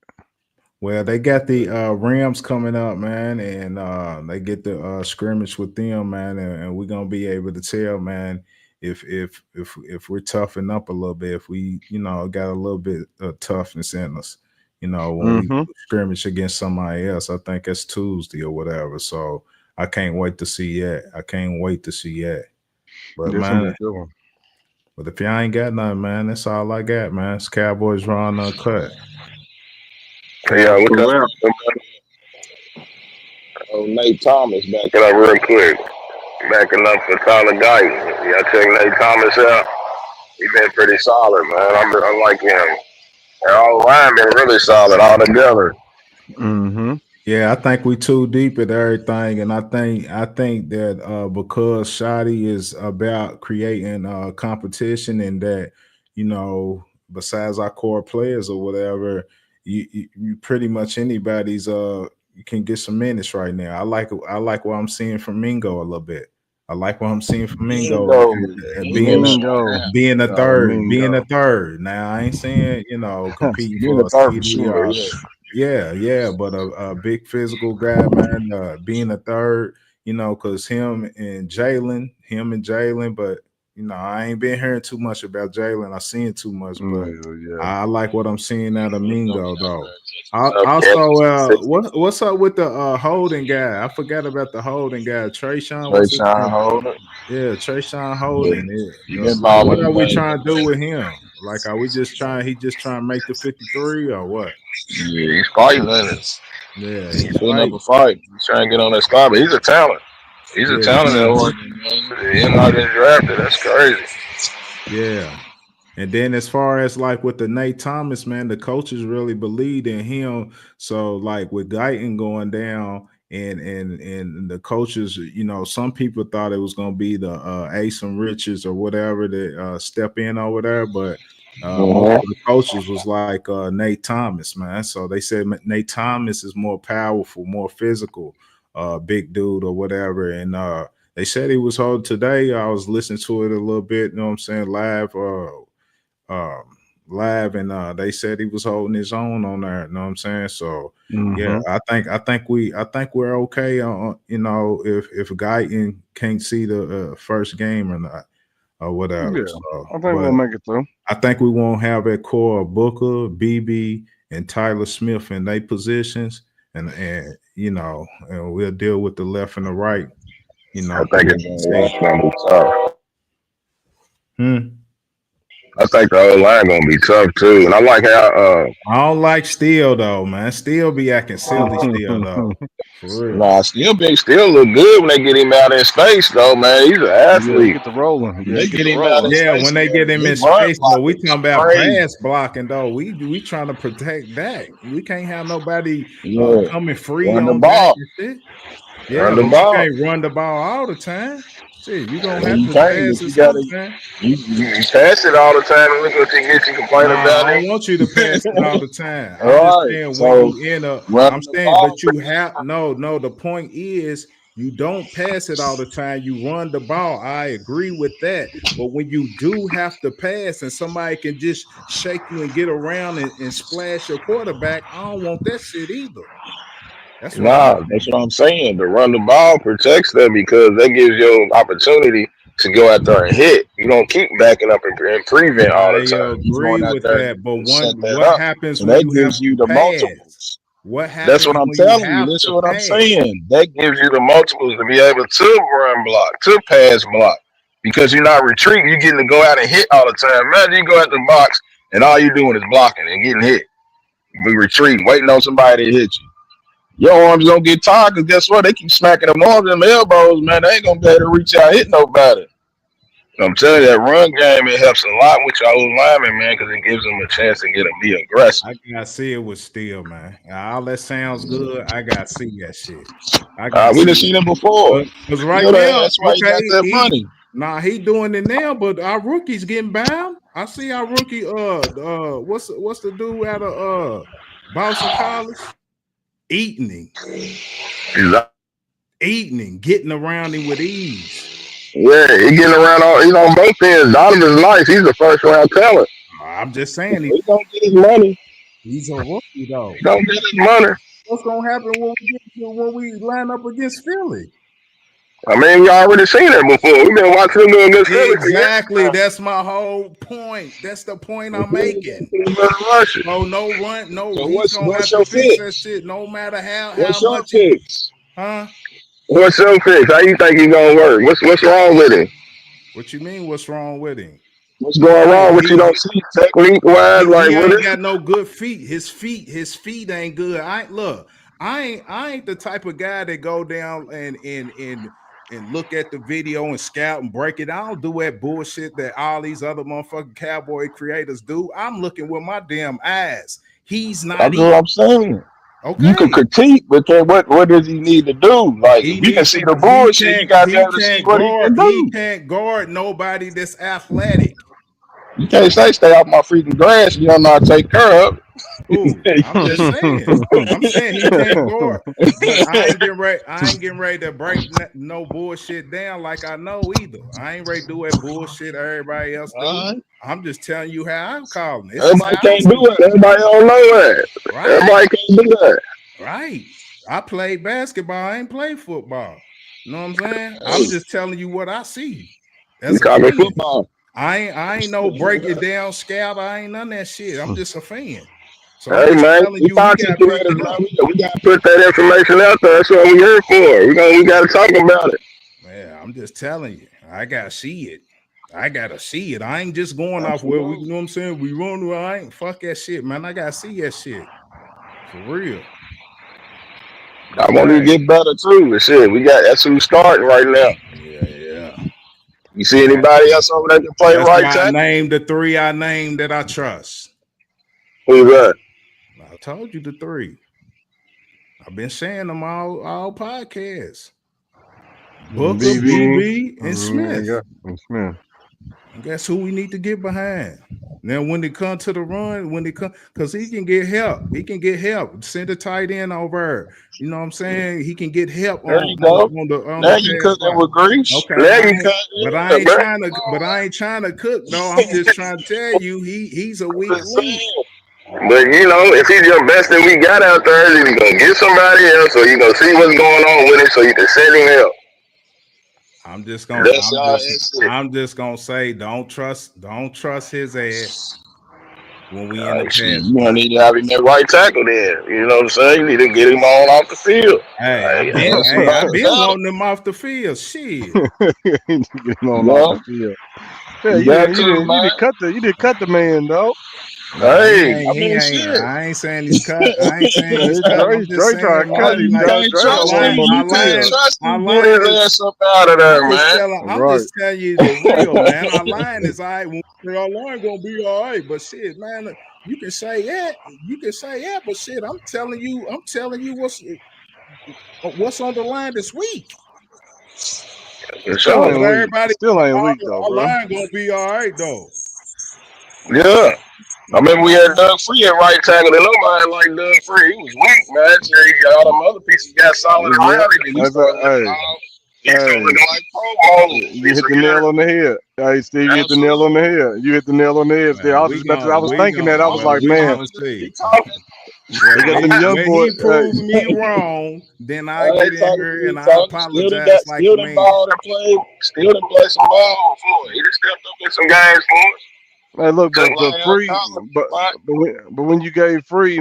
Well, they got the Rams coming up, man, and they get the scrimmage with them, man, and we're gonna be able to tell, man, if we're toughening up a little bit, if we, got a little bit of toughness in us, when we scrimmage against somebody else. I think it's Tuesday or whatever. So I can't wait to see that. But man, but if y'all ain't got nothing, man, that's all I got, man. It's Cowboys Raw Uncut. Yeah, Nate Thomas backing up real quick. Backing up for Tyler Guyton. Y'all check Nate Thomas out. He's been pretty solid, man. I like him. And all the linemen really solid all together. Yeah, I think we too deep at everything, and I think that because Shotty is about creating competition, and that besides our core players or whatever, you pretty much anybody's you can get some minutes right now. I like what I'm seeing from Mingo a little bit. I like what I'm seeing from Mingo being a third. Now I ain't saying competing for a CD or yeah, but a big physical guy, man, being a third, because him and Jalen, but I ain't been hearing too much about Jalen. I seen too much, but I like what I'm seeing out of Mingo, though. Also, what's up with the Holden guy? I forgot about the Holden guy, Trayshawn Holden. Yeah, Trayshawn Holden. What are we trying to do with him? Like, are we just trying? He just trying to make the 53 or what? Yeah, he's fighting in it. Yeah, he's putting up a fight. He's trying to get on that spot, but he's a talent. He's a talent in Oregon. He's not getting drafted. That's crazy. Yeah. And then as far as like with the Nate Thomas, man, the coaches really believed in him. So like with Guyton going down and the coaches, some people thought it was going to be the Asen Richards or whatever that step in over there, but most of the coaches was like Nate Thomas, man. So they said Nate Thomas is more powerful, more physical, big dude or whatever. And they said he was holding today. I was listening to it a little bit, live, and they said he was holding his own on there. You know what I'm saying? So yeah, I think we're okay. If Guyton can't see the first game or not, or whatever. Yeah, so, I think we'll make it through. I think we won't have that core of Booker, BB, and Tyler Smith in their positions, and we'll deal with the left and the right. I think it's going to be tough. I think the whole line gonna be tough too, and I like how I don't like Steele though, man. Steele be acting silly still though. For real. Nah, Steele look good when they get him out in space though, man. He's an athlete. Get the rolling. They get him out in space. When they get him in space, but we talking about pass blocking though. We trying to protect that. We can't have nobody coming free run on the ball. Shit. Yeah, you can't run the ball all the time. Shit, you gonna have to pass it sometime. You pass it all the time, and look what you get. You complain about it. I don't want you to pass it all the time. But you have no. The point is, you don't pass it all the time. You run the ball. I agree with that. But when you do have to pass, and somebody can just shake you and get around and splash your quarterback, I don't want that shit either. That's what I'm saying. To run the ball protects them because that gives you an opportunity to go out there and hit. You don't keep backing up and prevent all the time. I agree with that. But what happens when that gives you the multiples? What happens? That's what I'm telling you. That's what I'm saying. That gives you the multiples to be able to run block, to pass block, because you're not retreating. You're getting to go out and hit all the time. Imagine you go out the box and all you're doing is blocking and getting hit. We retreating, waiting on somebody to hit you. Your arms don't get tired because guess what? They keep smacking them arms and elbows, man. They ain't gonna be able to reach out and hit nobody. I'm telling you, that run game, it helps a lot with your old lineman, man, because it gives them a chance to be aggressive. I gotta see it with Steele, man. All that sounds good. I gotta see that shit. We done seen it before. Because right now, that's why he got that money. Nah, he doing it now, but our rookies getting bound. I see our rookie. What's the dude out of Boston College? Eating him, getting around him with ease. Yeah, he getting around all. Both ends. Donovan's nice. He's the first round talent. I'm just saying He don't get his money. he's a rookie though. He don't get his money. What's gonna happen when we line up against Philly? I mean, we already seen it before. We've been watching him doing this. Exactly. That's my whole point. That's the point I'm making. Oh, no run, no. So he's gonna have to fix that shit, no matter how much. Fix? Huh? What's your fix? How you think he's gonna work? What's wrong with him? What you mean? What's wrong with him? What's going wrong? What you don't see technique wise? Like he what ain't got no good feet. His feet ain't good. I ain't the type of guy that go down and look at the video and scout and break it. I don't do that bullshit that all these other motherfucking cowboy creators do. I'm looking with my damn eyes. He's not. That's what I'm saying. Okay. You can critique, but then what does he need to do? Like if you can see the bullshit, you gotta be able to see what he can do. He can't guard nobody that's athletic. You can't stay off my freaking grass. You don't know how to take care of. Ooh, I'm just saying. I'm saying he can't guard. But I ain't getting ready to break no bullshit down like I know either. I ain't ready to do that bullshit everybody else do. I'm just telling you how I'm calling it. Everybody can't do it. Everybody don't know that. Right. Everybody can't do that. Right. I played basketball. I ain't played football. You know what I'm saying? I'm just telling you what I see. That's football. I ain't no break it down scout. I ain't none of that shit. I'm just a fan. So hey man, we gotta put that information out there. That's what we're here for. We gotta talk about it. Man, I'm just telling you. I gotta see it. I ain't just going off where we, you know what I'm saying? We run. I ain't fuck that shit, man. I gotta see that shit for real. I want to get better too. Shit, that's who's starting right now. Yeah. You see anybody else over there to play right tackle? Name the three I named that I trust. Who's that? I told you the three. I've been saying them all podcasts. Booker, BB, and Smith. Smith. And guess who we need to get behind? Now, when they come to the run, because he can get help. He can get help. Send a tight end over. You know what I'm saying? He can get help on now you cooking with grease. Okay. But I ain't trying to cook though. I'm just trying to tell you he's a weak link. But if he's your best that we got out there, you're gonna get somebody else, or you're gonna see what's going on with it, so you can send him help. I'm just gonna say don't trust his ass when we in the pass. You gonna need to have him at right tackle then. You know what I'm saying? You need to get him on off the field. I've been wanting him off the field. Shit. Get him on off the field. Yeah, you did cut the man though. Hey, I ain't saying he's cut. I ain't saying he's cut. I'm just saying, I just telling you the real, man. Our line is all right. Our line gonna be all right, but shit, man, you can say that. But shit, I'm telling you what's on the line this week. Everybody still ain't weak though, our line gonna be all right though. Yeah. I remember we had Doug Free at right tackle, and nobody like Doug Free. He was weak, man. So he got all them other pieces got solid around it. You hit the nail on the head. Hey, Steve, you hit the nail on the head. You hit the nail on the head. Steve. I was thinking that. I was like, man. When he proves me wrong, then I get in here and I apologize like a man. Still done play some ball for it. He just stepped up in some games for us. Hey, look, but free, but when you gave free,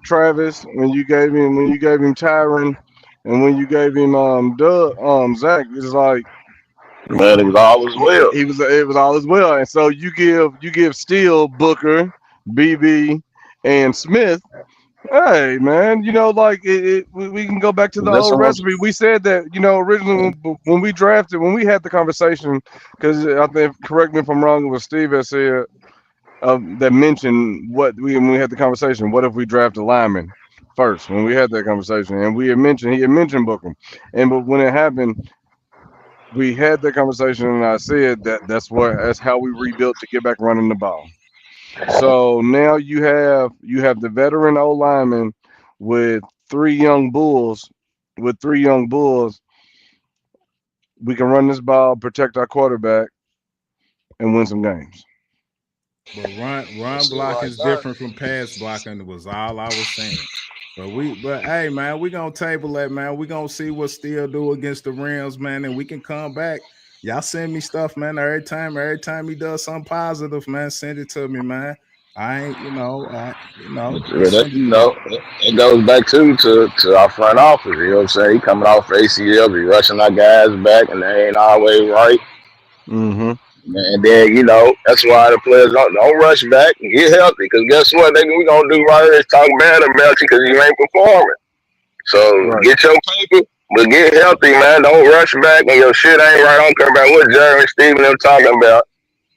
Travis, when you gave him Tyron, and when you gave him Zach, it's like, man, it was all as well. It was all as well, and so you give Steele, Booker, BB, and Smith. Hey man, we can go back to the old recipe. We said that, originally when we had the conversation, because I think, correct me if I'm wrong, it was Steve that said that mentioned when we had the conversation. What if we draft a lineman first? When we had that conversation, and he had mentioned Booker, but when it happened, We had that conversation, and I said that's how we rebuilt to get back running the ball. So now you have the veteran O lineman with three young bulls. With three young bulls, we can run this ball, protect our quarterback, and win some games. But run blocking is different from pass blocking. Was all I was saying. But hey, man, we gonna table that, man. We gonna see what Steele do against the Rams, man, and we can come back. Y'all send me stuff, man. Every time he does something positive, man, send it to me, man. I ain't, It goes back to our front office. You know what I'm saying? He coming off ACL, be rushing our guys back, and they ain't always right. Mm-hmm. And then, that's why the players don't rush back and get healthy. Because guess what? We going to do right here is talk bad about you because you ain't performing. So Get your paper, but get healthy, man. Don't rush back when your shit ain't right. I don't care about what Jerry and Steven them talking about.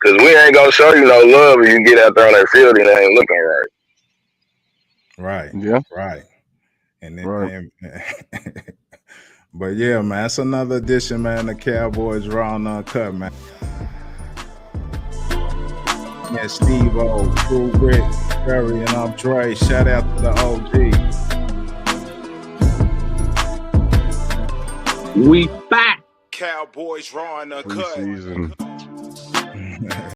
Because we ain't going to show you no love if you get out there on that field and it ain't looking right. Right. Yeah. Right. And then, but yeah, man, it's another edition, man. The Cowboys Raw and Uncut, man. Yeah, Steve O, Cool Rick, Curry, and I'm Dre. Shout out to the OG. We back. Cowboys Raw and Uncut. Preseason.